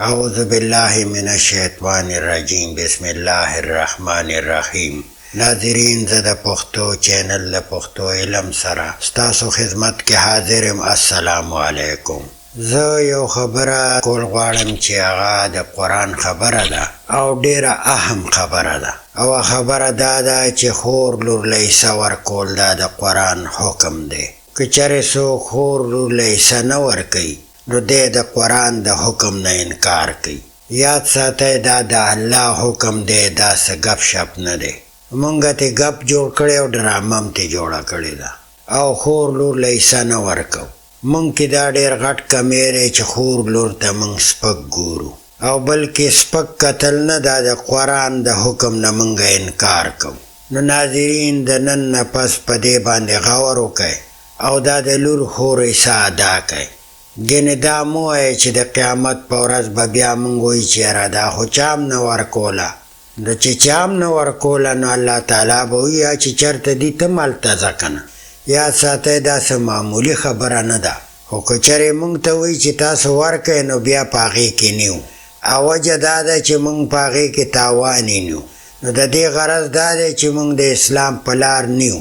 اعوذ باللہ من الشیطان الرجیم بسم اللہ الرحمن الرحیم. ناظرین زه د پښتو چینل د پښتو علم سره ستاسو خدمت کې حاضرم. السلام علیکم. زه یو خبره کول غواړم چې هغه د قرآن خبره ده او ډیره اهم خبره ده، او خبره دا ده چې خور لور له عیسی ورکول دا د قرآن حکم دی. که چېرې څوک خور لور له عیسی نه ورکوي نو دی د قرآن د حکم نه انکار کوي. یاد ساتئ دا د الله حکم دی، داسې گپ شپ نه دی. مونږ ته گپ جوړ کړی او ډرامه هم ته جوړه کړې ده او خور لور له عیسی نه ورکو. مونږ کې دا ډېر غټ کمی دی چې خور لور ته مونږ سپک ګورو، او بلکې سپک کتل نه، دا د قرآن د حکم نه مونږ انکار کوو. نو ناظرین د نن نه پس په دې باندې غور وکئ او دا د لور خور عیسی ادا کئ. ګینې دا مو وایئ چې د قیامت په ورځ به بیا مونږ وایي چې یاره دا خو چام نه ورکوله. نو چې چام نه ورکوله نو الله تعالی به وایي چې چېرته دي ته مالته ځه که نه. یاد ساتئ دا څه معمولي خبره نه ده، خو که چېرې مونږ ته وایي چې تاسو ورکئ نو بیا په هغې کې نیو، او وجه دا ده چې مونږ په هغې کې تاوان نیو. نو د دې غرض دا دی چې مونږ د اسلام په لار نیو،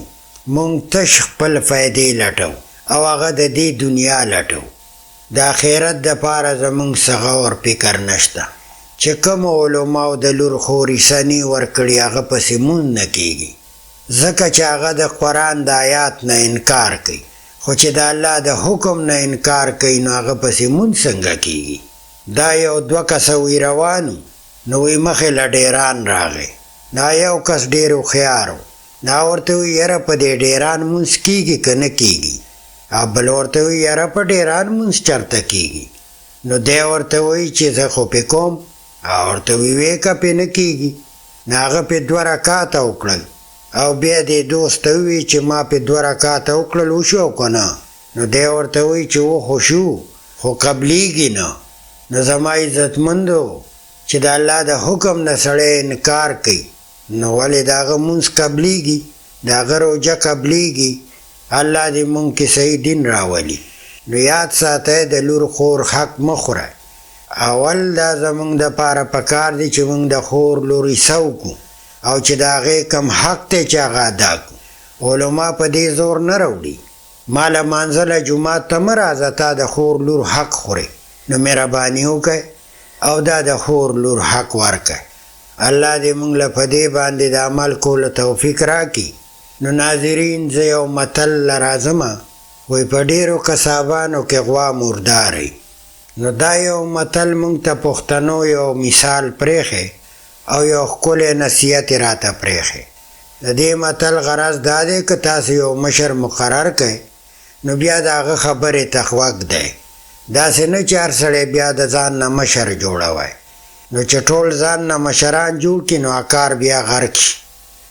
مونږ تش خپل فایدې لټو او هغه د دې دنیا لټو. د آخرت دپاره زمونږ څه غور فکر نشته. چې کوم علماو د لور خور عیسی نه ورکړي هغه پسې مونځ نه کېږي، ځکه چې هغه د قرآن د آیات نه انکار کوي. خو چې د الله د حکم نه انکار کوي نو هغه پسې مونځ څنګه کېږي؟ دا یو دوه کسه وی روانو، نو وی مخې له ډیران راغی. دا یو کس ډېر هوښیار و، دا ورته وی یاره په دې ډیران مونځ کېږي که نه کېږي؟ او بل ورته وی یاره په ډیران مونځ چېرته کېږي؟ نو دی ورته وی چې زه خو پې کوم. او ورته وی وی که پې نه کېږي؟ نو هغه پې 2 رکاته وکړل، او بیا دې دوست ته ووی چې ما پې 2 رکاته وکړل وشو که نه؟ نو دی ورته وی چې خو شو، خو قبلیږي نه. نو زما عزتمندو چې د الله د حکم نه سړی انکار کوي نو ولې د هغه مونځ قبلیږي، د هغه روژه قبلیږي. الله دې مونږ کې صحیح دین راولي. نو یاد ساتئ د لور خور حق مه خورئ. اول دا زمونږ دپاره پکار دی چې مونږ د خور لور عیسی وکړو، او چې د هغې کم حق دی چې هغه ادا کړو. علما په دې زور نه راوړي. ما لمانځه له جومات ته مه راځه، تا د خور لور حق خورې. نو مهرباني وکئ او دا د خور لور حق ورکئ. الله دې مونږ له په دې باندې د عمل کولو توفیق راکړي. نو ناظرین زه یو متل له راځمه، وایي په ډېرو قصابانو کې غوا مردارئ. نو دا یو متل مونږ ته پښتنو یو مثال پرېښی او یو ښکلی نصیحت یې راته پرېښی. د دې متل غرض دا دی که تاسو یو مشر مقرر کئ نو بیا د هغه خبرې ته غوږ دی. داسې نه چې هر سړی بیا د ځان نه مشر جوړوی. نو چې ټول ځان نه مشران جوړ کړي نو کار بیا غرق شي.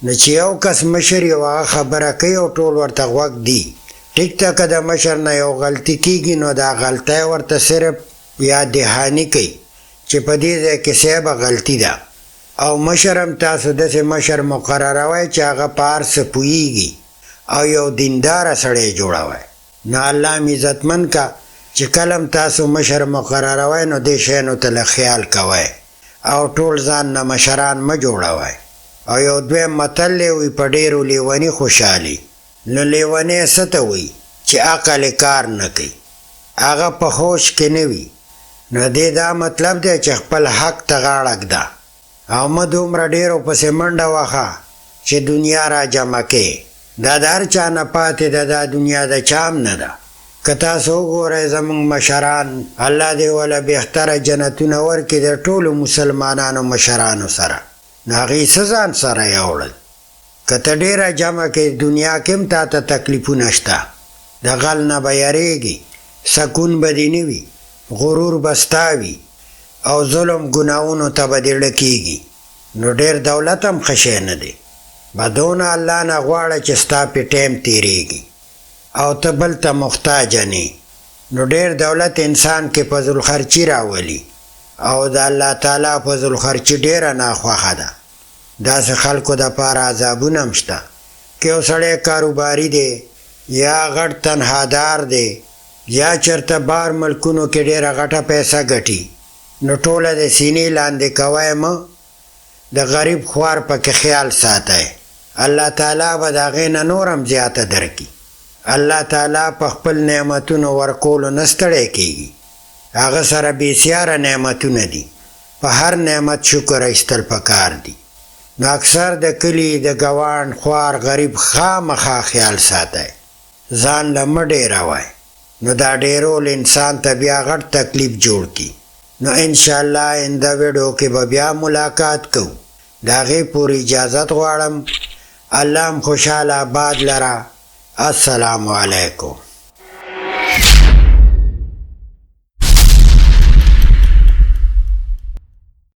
نو چې یو کس مشر یو هغه خبره کوي او ټول ورته غوږ دی، ټیک ته که د مشر نه یو غلطي کېږي نو دا غلطی ورته صرف یا دهاني کوي چې په دې ځای کې صاحبه غلطي ده. او مشر هم تاسو داسې مشر مقرروئ چې هغه په هر څه پوهېږي او یو دینداره سړی جوړوئ. نو الله م عزتمند که چې کله هم تاسو مشر مقرروئ نو دې شیانو ته له خیال کوئ او ټول ځان نه مشران مه جوړوئ. او یو دویم متل دی، وایي په ډېرو لیوني خوشحالي. نو لیونی څه ته وایي؟ چې عقل کار نه کوي، هغه په هوش کې نه وي. نو دې دا مطلب دی چې خپل حق ته غاړه ږده او مه دومره ډېرو پسې منډه وهه چې دنیا را جمع کې. دا د هر چا نه پاتې ده، دا دنیا د چا هم نه ده. که تاسو وګورئ زمونږ مشران، الله دې وله بهتره جنتونه ورکړي د ټولو مسلمانانو مشرانو سره. نو هغې څه ځان سره یوړل؟ که ته ډېره جمع کې دنیا کې هم تا ته تکلیفونه شته، د غل نه به یریږي، سکون به دې نه وي، غرور به ستا وي، او ظلم ګناهونو ته به دې ړه کېږي. نو ډېر دولت هم ښه شی نه دی. بدونه الله نه غواړه چې ستا پې ټایم تېرېږي او ته بل ته محتاجه نه. نو ډېر دولت انسان کې فضلخرچي راولي، او د الله تعالی فضلخرچي ډېره ناخوښه ده. داسې خلکو دپاره عذابونه هم شته. که یو سړی کاروباري دی یا غټ تنهادار دی یا چېرته بار ملکونو کې ډېره غټه پیسه ګټي، نو ټوله د سینې لاندې کوئ مه، د غریب خوار پکې خیال ساتئ. الله تعالی به د هغې نه نور هم زیاته درکړي. الله تعالی په خپل نعمتونو ورکولو نه ستړی کېږي. هغه سره بېسیاره نعمتونه دي. په هر نعمت شکر ایستل پکار دي. نو اکثر د کلي د ګاونډ خوار غریب خامخا خیال ساتئ. ځان له مه ډېروئ، نو دا ډېرول انسان ته بیا غټ تکلیف جوړ کړي. نو انشاءالله آینده ویډیو کې به بیا ملاقات کوو. د هغې پورې اجازت غواړم. الله هم خوشحاله آباد لره. السلام علیکم.